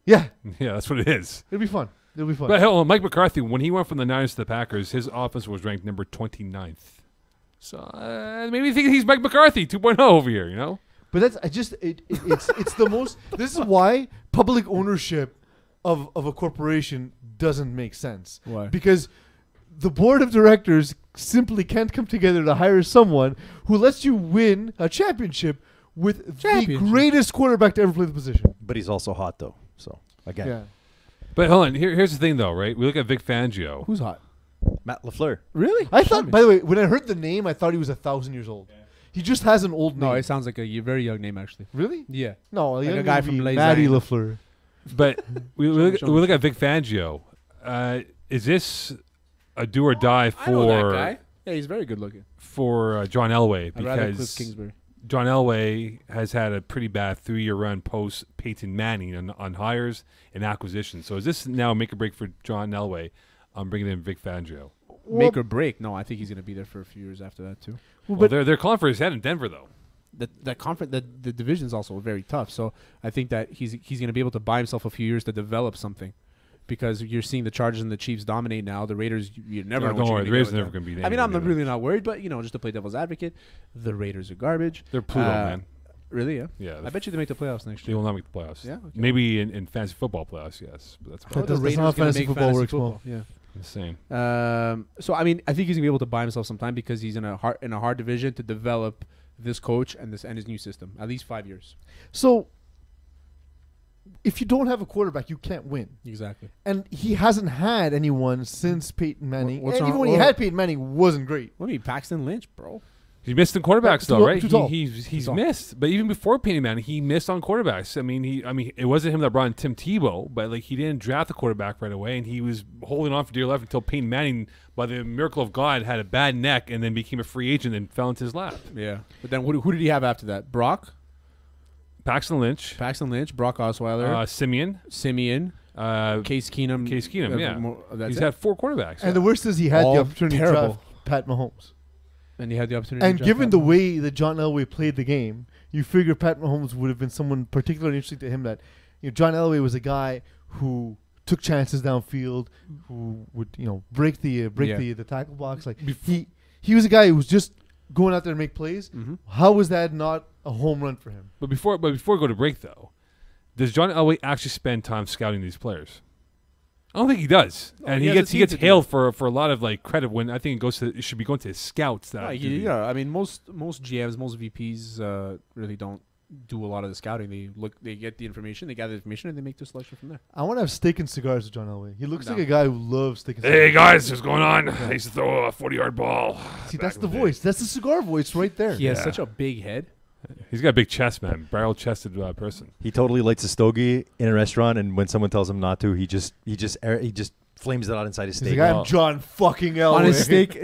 Yeah, Yeah, that's what it is. it'll be fun. It'll be fun. But hell, Mike McCarthy, when he went from the Niners to the Packers, his offense was ranked number 29th. So maybe you think he's Mike McCarthy 2.0 over here, you know? But that's it's the most. This is why public ownership of a corporation doesn't make sense. Why? Because the board of directors simply can't come together to hire someone who lets you win a championship with the greatest quarterback to ever play the position. But he's also hot though. So again, Yeah. But hold on, here's the thing, though, right? We look at Vic Fangio. Who's hot? Matt LaFleur. Really? I thought, by the way, when I heard the name, I thought he was 1,000 years old. He just has an old name. No, it sounds like a very young name, actually. Really? Yeah. No, Like the a young guy would from be Les Matty Angeles. LaFleur. But we look at Vic Fangio. Is this a do or die I know that for guy. Yeah, he's very good looking. John Elway? I'd rather Cliff Because Kingsbury. John Elway has had a pretty bad 3-year run post Peyton Manning on hires and acquisitions. So is this now a make or break for John Elway on bringing in Vic Fangio? Make or break? No, I think he's going to be there for a few years after that too. Well, they're calling for his head in Denver, though. The division's also very tough. So I think that he's going to be able to buy himself a few years to develop something. Because you're seeing the Chargers and the Chiefs dominate now. The Raiders, you never know. Don't what worry, you're the gonna Raiders get are never with going to beat them. I mean, I'm anyone, really not worried, but just to play devil's advocate, the Raiders are garbage. They're Pluto, man. Really? Yeah. Yeah, I bet you they make the playoffs next they year. will not make the playoffs. Yeah? Okay. Maybe in fantasy football playoffs, yes. But that's That about does- The that's not how Raiders gonna fantasy make football works, Mo. Yeah. the same. So I mean, I think he's gonna be able to buy himself some time because he's in a hard division to develop this coach and his new system. At least 5 years. So, if you don't have a quarterback, you can't win. Exactly. And he hasn't had anyone since Peyton Manning. What's and even wrong- when he what- had Peyton Manning, wasn't great. What do you mean, Paxton Lynch, bro? He missed in quarterbacks, Too though, tall- right? too tall. He's tall. missed. But even before Peyton Manning, he missed on quarterbacks. I mean, it wasn't him that brought in Tim Tebow, but like he didn't draft the quarterback right away, and he was holding on for dear life until Peyton Manning, by the miracle of God, had a bad neck and then became a free agent and fell into his lap. Yeah. But then who did he have after that? Brock, Paxton Lynch, Brock Osweiler, Simeon, Case Keenum. yeah. That's He's it. had 4 quarterbacks. And the worst is he had All the opportunity terrible. to draft Pat Mahomes. And he had the opportunity. And to given draft the Pat way that John Elway played the game, you figure Pat Mahomes would have been someone particularly interesting to him. That John Elway was a guy who took chances downfield, who would break the tackle box. Like he was a guy who was just going out there to make plays. Mm-hmm. How was that not a home run for him? But before we go to break, though, does John Elway actually spend time scouting these players? I don't think he does, and he gets hailed for a lot of credit when I think it should be going to his scouts. That I mean most GMs, most VPs really don't do a lot of the scouting. They get the information, they gather the information, and they make their selection from there. I want to have steak and cigars with John Elway. He looks like a guy who loves steak and cigars. Hey guys, what's going on? I used to throw a 40-yard ball. See, that's the voice. That's the cigar voice right there. He has such a big head. He's got a big chest, man. Barrel-chested person. He totally lights a stogie in a restaurant, and when someone tells him not to, he just flames it out inside his steak. He's like, I'm John fucking Elway. On his steak,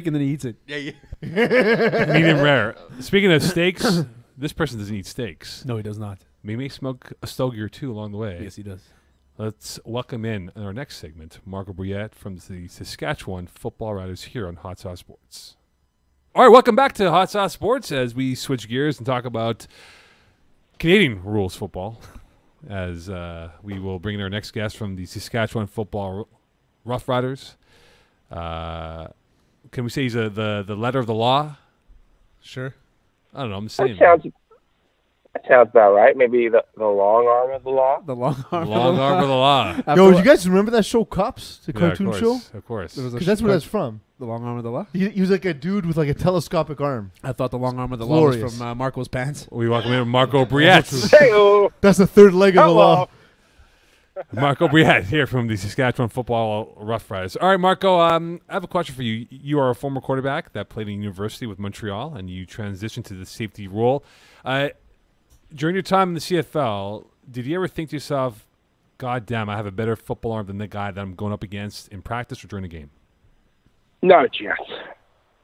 and then he eats it. Yeah. Medium rare. Speaking of steaks, this person doesn't eat steaks. No, he does not. He may smoke a stogie or two along the way. Yes, he does. Let's welcome in our next segment, Marco Brouillette from the Saskatchewan Football Riders here on Hot Sauce Sports. All right, welcome back to Hot Sauce Sports as we switch gears and talk about Canadian rules football. As we will bring in our next guest from the Saskatchewan Football Rough Riders. Can we say he's the letter of the law? Sure. I don't know. I'm saying That sounds about right. Maybe the long arm of the law. The long arm. of the law. Yo, you guys remember that show Cops? The cartoon show? Of course. Because that's where that's from. The long arm of the law? He was like a dude with like a telescopic arm. I thought the long arm of the law was from Marco's pants. We welcome in Marco Brouillette. Hey-o. That's the third leg of the law. Marco Brouillette here from the Saskatchewan Football Rough Riders. All right, Marco, I have a question for you. You are a former quarterback that played in university with Montreal, and you transitioned to the safety role. During your time in the CFL, did you ever think to yourself, God damn, I have a better football arm than the guy that I'm going up against in practice or during the game? Not a chance.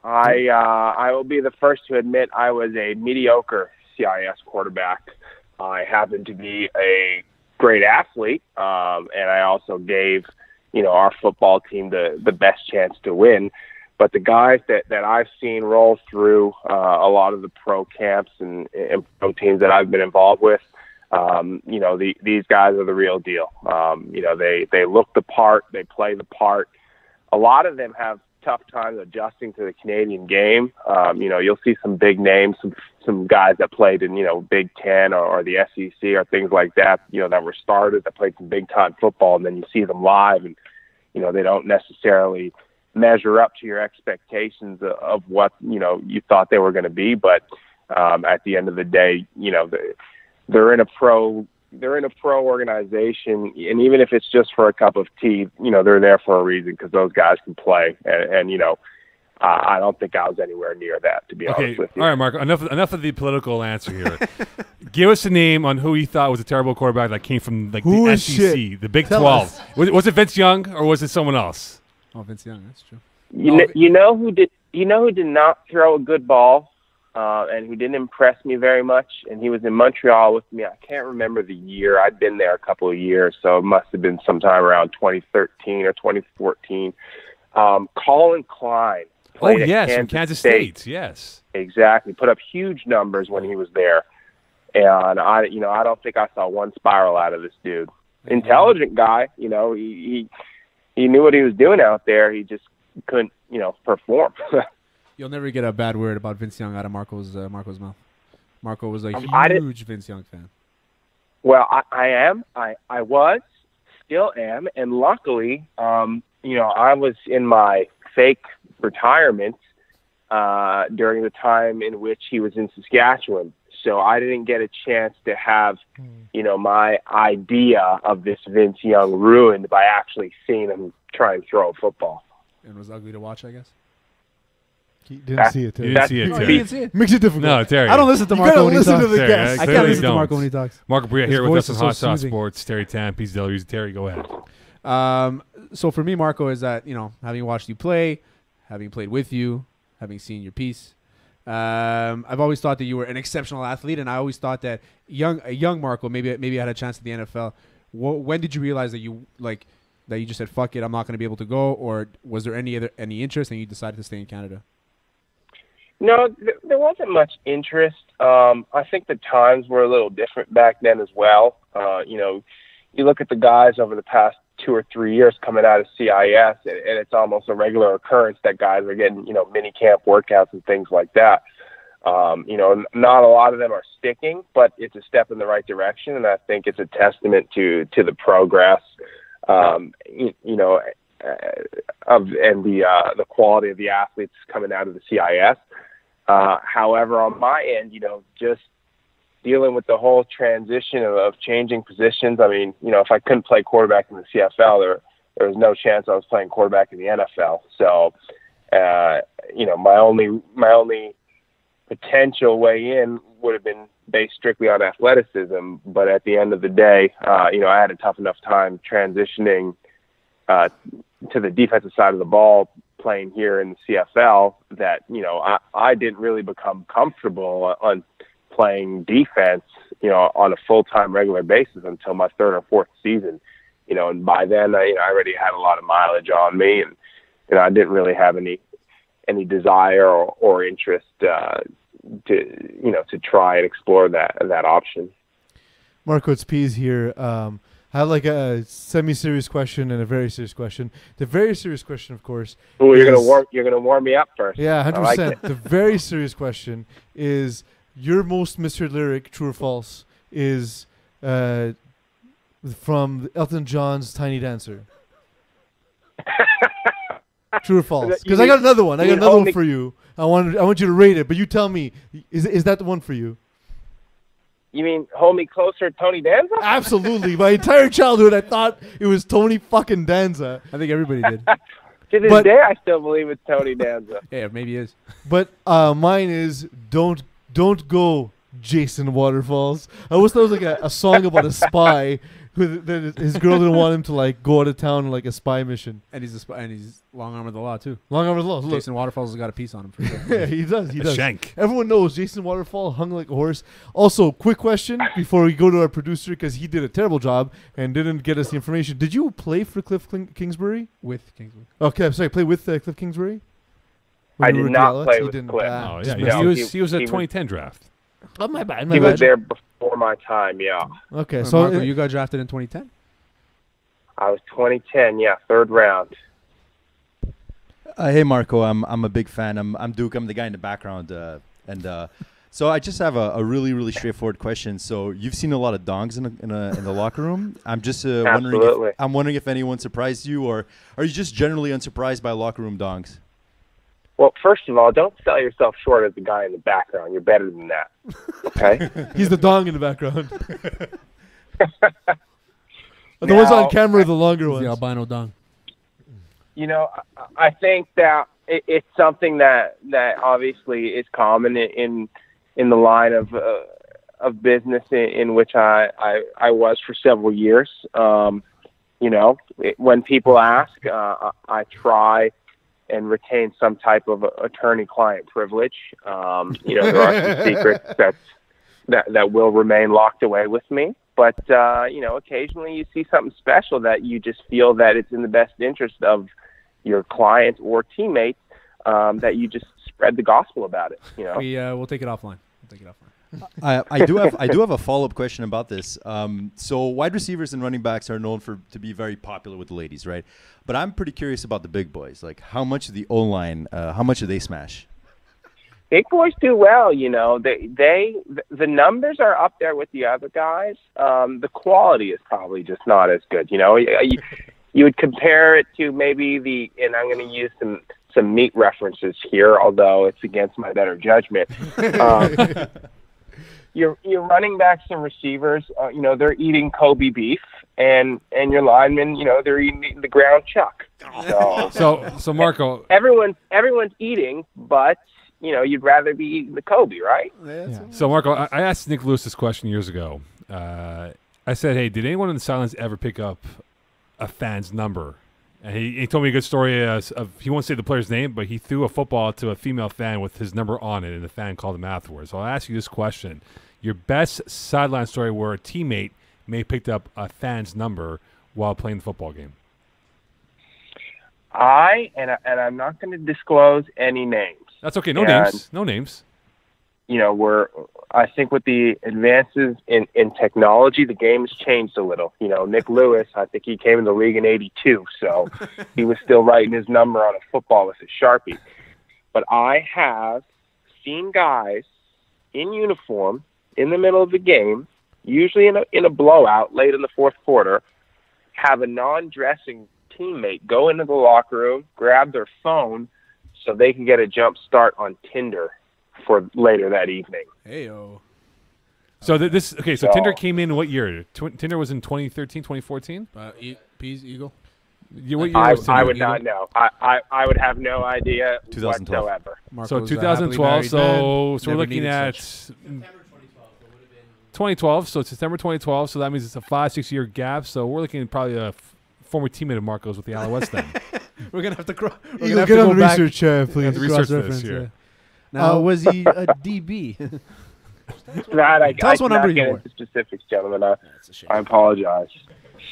I will be the first to admit I was a mediocre CIS quarterback. I happened to be a great athlete, and I also gave, our football team the best chance to win. But the guys that I've seen roll through a lot of the pro camps and pro teams that I've been involved with, these guys are the real deal. They look the part, they play the part. A lot of them have tough times adjusting to the Canadian game. You'll see some big names, some guys that played in, Big Ten or the SEC or things like that, that were started, that played some big time football, and then you see them live and, they don't necessarily measure up to your expectations of what, you thought they were going to be. But at the end of the day, they're in a pro organization, and even if it's just for a cup of tea, they're there for a reason because those guys can play. And I don't think I was anywhere near that, to be honest with you. All right, Marco, enough of the political answer here. Give us a name on who you thought was a terrible quarterback that came from the SEC, the Big 12. Was it Vince Young or was it someone else? Oh, Vince Young, that's true. You know who did not throw a good ball, and who didn't impress me very much, and he was in Montreal with me. I can't remember the year. I'd been there a couple of years, so it must have been sometime around 2013 or 2014. Colin Klein. Oh, yes, from Kansas State. Yes. Exactly. Put up huge numbers when he was there. And I don't think I saw one spiral out of this dude. Intelligent guy, he knew what he was doing out there. He just couldn't, perform. You'll never get a bad word about Vince Young out of Marco's mouth. Marco was a huge Vince Young fan. Well, I am. I was, still am, and luckily, I was in my fake retirement during the time in which he was in Saskatchewan. So I didn't get a chance to have, my idea of this Vince Young ruined by actually seeing him try and throw a football. And was ugly to watch, I guess. He didn't see it, Terry. You didn't see it, Terry. He didn't see it. Makes it difficult. No, Terry. I don't listen to Marco when he listen talks. to the Terry, guest. I clearly can't listen to don't. Marco when he talks. Marco Brouillette here with voice us on is so Hot Sauce soothing. Sports. Terry Tam, Peace Delarose. Terry, go ahead. So for me, Marco, is that, having watched you play, having played with you, having seen your piece, I've always thought that you were an exceptional athlete, and I always thought that a young Marco maybe had a chance at the NFL. When did you realize that you just said, fuck it, I'm not going to be able to go, or was there any interest and you decided to stay in Canada? No, there wasn't much interest. I think the times were a little different back then as well. You look at the guys over the past 2 or 3 years coming out of CIS, and it's almost a regular occurrence that guys are getting, mini camp workouts and things like that. Not a lot of them are sticking, but it's a step in the right direction, and I think it's a testament to the progress, the quality of the athletes coming out of the CIS. However, on my end, just dealing with the whole transition of changing positions. I mean, if I couldn't play quarterback in the CFL, there was no chance I was playing quarterback in the NFL. So, my only potential way in would have been based strictly on athleticism. But at the end of the day, I had a tough enough time transitioning to the defensive side of the ball playing here in the CFL that, I didn't really become comfortable on playing defense, on a full-time regular basis until my third or fourth season, and by then, I already had a lot of mileage on me, and I didn't really have any desire or interest to try and explore that option. Marco, it's Pease here. I have like a semi-serious question and a very serious question. The very serious question, of course. Oh, you're gonna warm me up first. Yeah, 100%. Like the very serious question is your most misheard lyric, true or false, is from Elton John's "Tiny Dancer." True or false? Because I got another one. I got another one for you. I want you to rate it, but you tell me, is that the one for you? You mean Hold Me Closer, Tony Danza? Absolutely. My entire childhood, I thought it was Tony fucking Danza. I think everybody did. To this day, I still believe it's Tony Danza. Yeah, maybe it is. But mine is Don't Go, Jason Waterfalls. I always thought it was like a song about a spy that his girl didn't want him to like go out of town on like a spy mission. And he's a spy, and he's long arm of the law too. Long arm of the law. Look. Jason Waterfalls has got a piece on him for sure. Yeah, he does. He does. Shank. Everyone knows Jason Waterfall hung like a horse. Also, quick question before we go to our producer because he did a terrible job and didn't get us the information. Did you play for Cliff Kingsbury? With Kingsbury. Okay, I'm sorry. Play with Cliff Kingsbury. I did not play with Cliff. Oh, yeah. He was a 2010 draft. Oh, my bad. He was there before my time, yeah. Okay, so Marco, you got drafted in 2010? I was 2010, yeah, third round. Hey, Marco, I'm a big fan. I'm Duke. I'm the guy in the background. So I just have a really, really straightforward question. So you've seen a lot of dongs in the locker room. I'm just wondering if anyone surprised you, or are you just generally unsurprised by locker room dongs? Well, first of all, don't sell yourself short as the guy in the background. You're better than that. Okay? He's the dong in the background. The ones on camera are the longer ones. The albino dong. I think that it's something that obviously is common in the line of business in which I was for several years. When people ask, I try and retain some type of attorney-client privilege. There are some secrets that will remain locked away with me. But, occasionally you see something special that you just feel that it's in the best interest of your client or teammate that you just spread the gospel about it. We'll take it offline. I do have a follow-up question about this. So wide receivers and running backs are known to be very popular with the ladies, right? But I'm pretty curious about the big boys. Like, how much of the O-line, how much do they smash? Big boys do well, the numbers are up there with the other guys. The quality is probably just not as good. You would compare it to maybe and I'm going to use some meat references here, although it's against my better judgment. Your running backs and receivers, they're eating Kobe beef, and your linemen, they're eating the ground chuck. So Marco, everyone's eating, but you'd rather be eating the Kobe, right? Yeah. So Marco, I asked Nick Lewis this question years ago. I said, "Hey, did anyone in the silence ever pick up a fan's number?" And he told me a good story of, he won't say the player's name, but he threw a football to a female fan with his number on it, and the fan called him afterwards. So I'll ask you this question. Your best sideline story where a teammate may have picked up a fan's number while playing the football game. I'm not going to disclose any names, That's okay. No names. No names. You know, I think with the advances in technology, the game has changed a little. You know, Nick Lewis, I think he came in the league in '82, so he was still writing his number on a football with a Sharpie. But I have seen guys in uniform in the middle of the game, usually in a blowout late in the fourth quarter, have a non-dressing teammate go into the locker room, grab their phone so they can get a jump start on Tinder for later that evening. Heyo. So So Tinder came in what year? Tinder was in 2013, 2014? Peas Eagle. What year was Tinder? I would not know. I would have no idea 2012. whatsoever. So 2012. So we're looking at September 2012. So it's September 2012. So that means it's a 5-6 year gap. So we're looking at probably a former teammate of Marco's with the Alouettes then. We're gonna have to. Get on the research, please. Research this here. Yeah. Now, was he a DB? Tell us what number you were. Specifics, gentlemen. I apologize.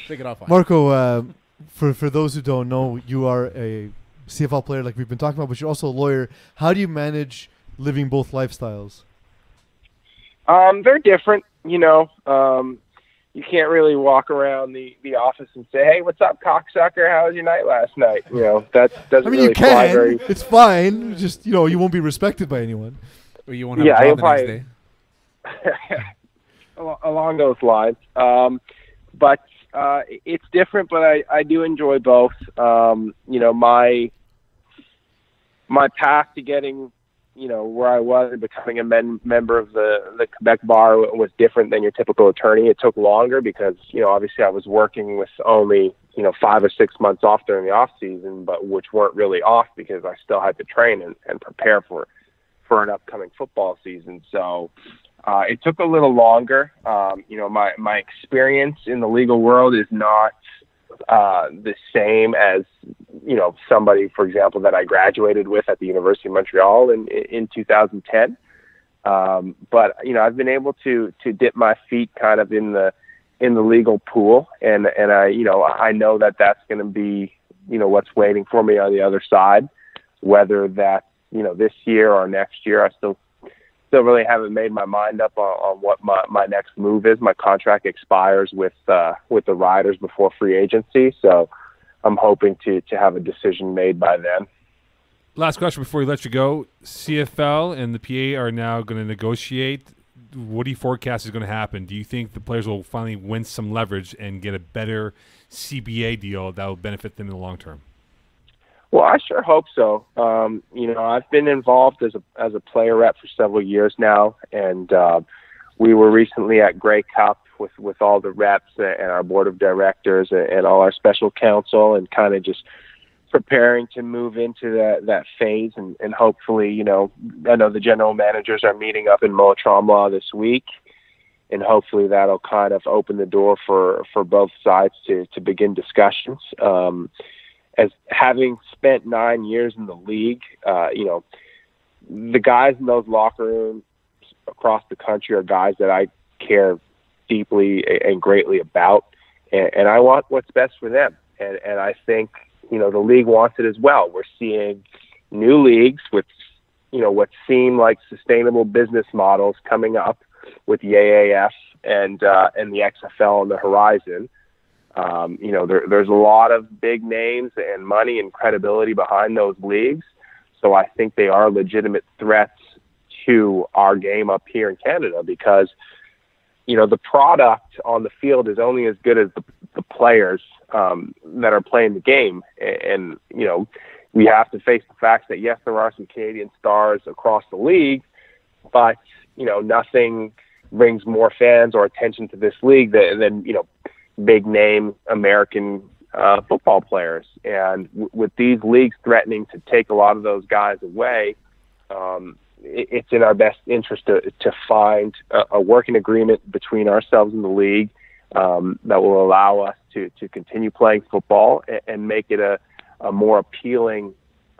Take it off. Marco, for those who don't know, you are a CFL player like we've been talking about, but you're also a lawyer. How do you manage living both lifestyles? They're different, you know. You can't really walk around the office and say, "Hey, what's up, cocksucker? How was your night last night?" You know, that doesn't really fly very. It's fine. Just you won't be respected by anyone. Or you won't have a job the next day. Along those lines, but it's different. But I do enjoy both. You know, my path to getting, you know, where I was and becoming a member of the Quebec bar was different than your typical attorney. It took longer because, you know, obviously I was working with only, you know, 5 or 6 months off during the off season, but which weren't really off because I still had to train and prepare for an upcoming football season. So it took a little longer. You know, my experience in the legal world is not the same as, you know, somebody, for example, that I graduated with at the University of Montreal in 2010. But, you know, I've been able to dip my feet kind of in the legal pool. And I know that that's going to be, you know, what's waiting for me on the other side, whether that's, you know, this year or next year. I still really haven't made my mind up on what my next move is. My contract expires with the Riders before free agency, so I'm hoping to have a decision made by then. Last question before we let you go. CFL and the PA are now going to negotiate. What do you forecast is going to happen? Do you think the players will finally win some leverage and get a better CBA deal that will benefit them in the long term? Well, I sure hope so. You know, I've been involved as a player rep for several years now, and we were recently at Grey Cup with all the reps and our board of directors and all our special counsel, and kind of just preparing to move into that phase. And hopefully, you know, I know the general managers are meeting up in Moa-Tremblant this week, and hopefully that'll kind of open the door for both sides to begin discussions. As having spent 9 years in the league, you know, the guys in those locker rooms across the country are guys that I care deeply and greatly about, and I want what's best for them. And I think, you know, the league wants it as well. We're seeing new leagues with, you know, what seem like sustainable business models coming up with the AAF and the XFL on the horizon. You know, there's a lot of big names and money and credibility behind those leagues. So I think they are legitimate threats to our game up here in Canada because, you know, the product on the field is only as good as the players that are playing the game. And, you know, we have to face the facts that, yes, there are some Canadian stars across the league, but, you know, nothing brings more fans or attention to this league than you know, big name American football players. And with these leagues threatening to take a lot of those guys away, it's in our best interest to find a working agreement between ourselves and the league that will allow us to continue playing football and make it a more appealing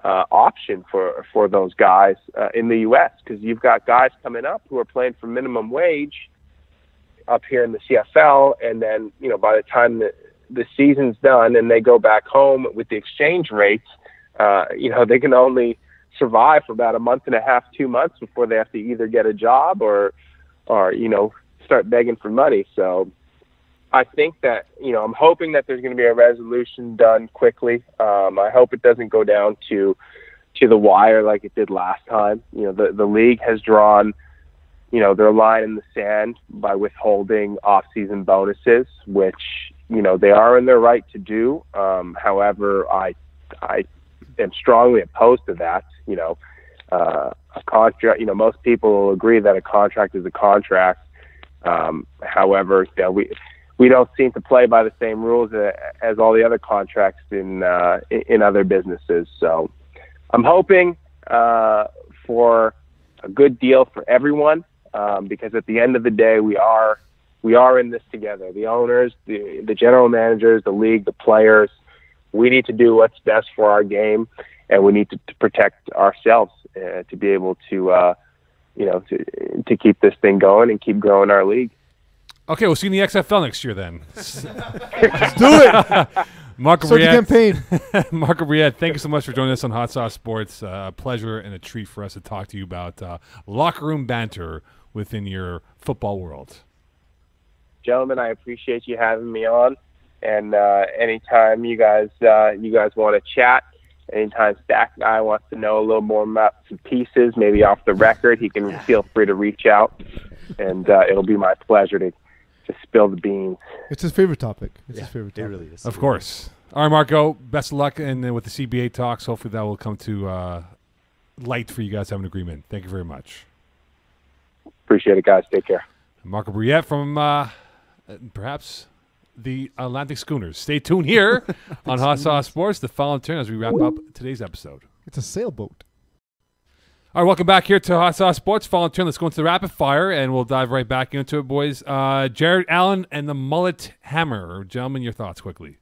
option for those guys in the U.S. Because you've got guys coming up who are playing for minimum wage up here in the CFL, and then, you know, by the time the season's done and they go back home with the exchange rates, you know, they can only survive for about a month and a half, 2 months before they have to either get a job or start begging for money. So I think that, I'm hoping that there's going to be a resolution done quickly. I hope it doesn't go down to the wire like it did last time. The league has drawn, their line in the sand by withholding off-season bonuses, which, they are in their right to do. However, I am strongly opposed to that. A contract, most people will agree that a contract is a contract. However, we don't seem to play by the same rules as all the other contracts in other businesses. So I'm hoping for a good deal for everyone, because at the end of the day, we are in this together. The owners, the general managers, the league, the players. We need to do what's best for our game, and we need to protect ourselves to be able to keep this thing going and keep growing our league. Okay, we'll see you in the XFL next year then. Let's do it. Marco Start the campaign. Marco Briette, thank you so much for joining us on Hot Sauce Sports. A pleasure and a treat for us to talk to you about locker room banter within your football world. Gentlemen, I appreciate you having me on. And anytime you guys want to chat, anytime Stack Guy wants to know a little more about some pieces, maybe off the record, he can feel free to reach out, and it'll be my pleasure to spill the beans. It's his favorite topic. His favorite topic. It really is. Of course. All right, Marco, best of luck and with the CBA talks. Hopefully that will come to light for you guys to have an agreement. Thank you very much. Appreciate it, guys. Take care. Marco Briette from perhaps the Atlantic Schooners. Stay tuned here on Hot Sauce Sports, the following turn as we wrap up today's episode. It's a sailboat. All right, welcome back here to Hot Sauce Sports. Following turn, let's go into the rapid fire, and we'll dive right back into it, boys. Jared Allen and the Mullet Hammer. Gentlemen, your thoughts quickly.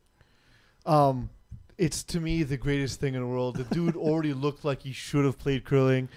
It's, to me, the greatest thing in the world. The dude already looked like he should have played curling.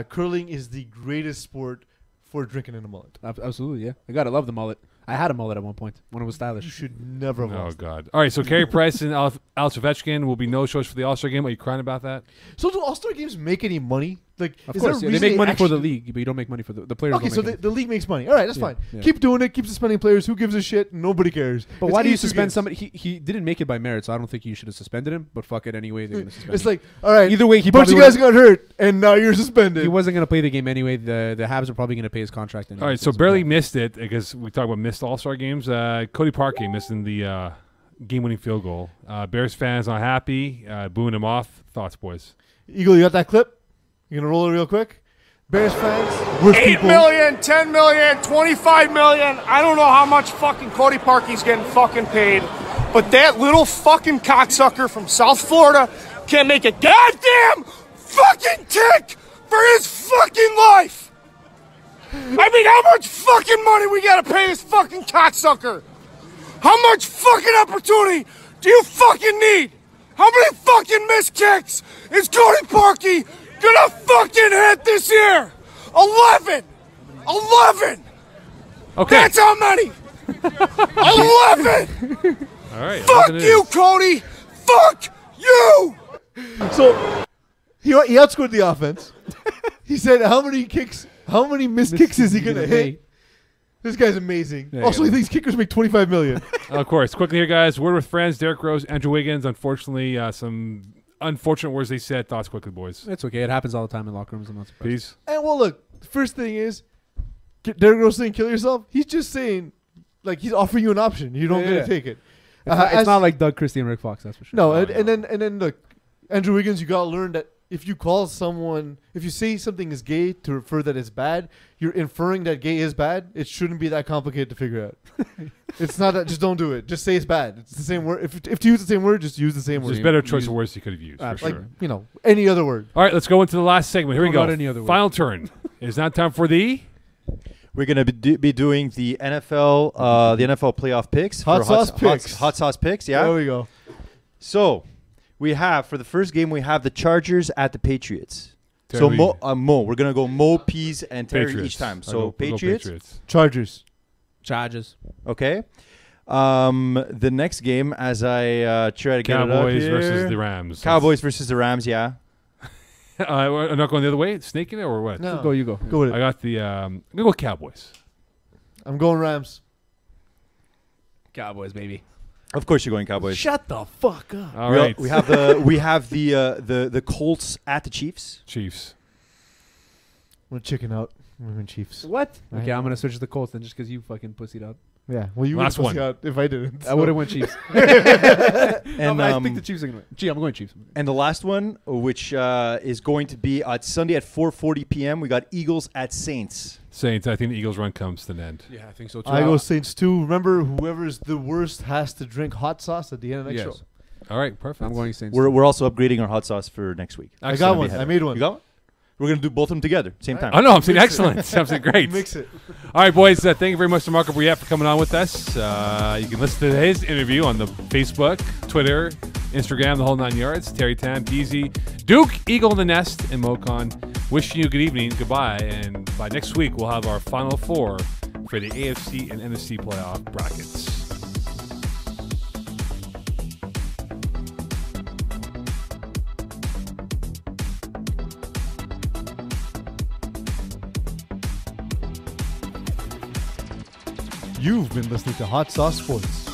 Curling is the greatest sport for drinking in a mullet. Absolutely, yeah. I gotta love the mullet. I had a mullet at one point when it was stylish. You should never have lost. Oh, God. All right, so Carey Price and Alex Ovechkin will be no-shows for the All-Star game. Are you crying about that? So do All-Star games make any money? Like, of course, they make money for the league, but you don't make money for the players. Okay, so the league makes money. All right, that's fine. Yeah. Keep doing it. Keep suspending players. Who gives a shit? Nobody cares. But why do you suspend somebody? He didn't make it by merit, so I don't think you should have suspended him. But fuck it anyway. They're gonna suspend it's him. Like, all right. Either way, bunch of guys got hurt, and now you're suspended. He wasn't gonna play the game anyway. The Habs are probably gonna pay his contract anyway. All right, so barely missed it because we talk about missed All-Star games. Cody Parkey missing the game-winning field goal. Bears fans not happy, booing him off. Thoughts, boys? Eagle, you got that clip? You gonna roll it real quick? Bears fans, worst 8 people. million, 10 million, 25 million. I don't know how much fucking Cody Parkey's getting fucking paid, but that little fucking cocksucker from South Florida can't make a goddamn fucking tick for his fucking life. I mean, how much fucking money we gotta pay this fucking cocksucker? How much fucking opportunity do you fucking need? How many fucking missed kicks is Cody Parkey gonna fucking hit this year? 11! 11! Okay. That's how many! 11! All right. Fuck you, Cody! Fuck you! So, he outscored the offense. He said, how many missed kicks is he gonna hit? This guy's amazing. Yeah, also, yeah. he thinks kickers make $25 million. Of course. Quickly here, guys. Word with friends. Derek Rose, Andrew Wiggins. Unfortunately, some unfortunate words they said. Thoughts quickly, boys. It's okay. It happens all the time in locker rooms. I'm not surprised. Peace. And well, look, the first thing is, Derek Rose saying kill yourself. He's just saying, like, he's offering you an option. You don't get to take it. It's not like Doug Christie and Rick Fox, that's for sure. No, and then look, Andrew Wiggins, you got to learn that if you call someone, if you say something is gay to refer that it's bad, you're inferring that gay is bad. It shouldn't be that complicated to figure out. It's not that. Just don't do it. Just say it's bad. It's the same word. If to use the same word, just use the same word. There's better choice of words you could have used. For like sure. Any other word. All right, let's go into the last segment. Here we go. Any other word. Final turn. It's now time for the. We're gonna be doing the NFL playoff picks. Hot sauce picks. Hot sauce picks. Yeah. There we go. So we have for the first game we have the Chargers at the Patriots. Terry. So Mo, we're gonna go Mo, Peas, and Terry Patriots. each time. I'll So go Patriots. Chargers. Charges. Okay. The next game, as I try to get it up Cowboys here. versus the Rams. Cowboys versus the Rams. Yeah. I'm not going the other way. Snaking it or what? No. You go. Go with it. I got the. I'm gonna go Cowboys. I'm going Rams. Cowboys, baby. Of course, you're going Cowboys. Shut the fuck up. All right. We have the Colts at the Chiefs. Chiefs. I'm gonna chicken out. I'm going Chiefs. What? Right. Okay, I'm gonna switch to the Colts then, just because you fucking pussied out. Yeah. Well, you Last would one. out if I didn't. I would have went Chiefs. And I think the Chiefs are gonna win. Gee, I'm going Chiefs. And the last one, which is going to be at Sunday at 4:40 p.m., we got Eagles at Saints. Saints. I think the Eagles' run comes to an end. Yeah, I think so too. I go Saints too. Remember, whoever's the worst has to drink hot sauce at the end of next Yes. show. All right. Perfect. I'm going Saints. We're also upgrading our hot sauce for next week. I got one. Ahead. I made one. You got one? We're going to do both of them together, same time. Oh, no, I'm saying excellent. Sounds great. Mix it. All right, boys. Thank you very much to Marco Briette for coming on with us. You can listen to his interview on the Facebook, Twitter, Instagram, the whole 9 yards. Terry Tam, Peasy, Duke, Eagle in the Nest, and Mocon. Wishing you a good evening. Goodbye. And by next week, we'll have our final four for the AFC and NFC playoff brackets. You've been listening to Hot Sauce Sports.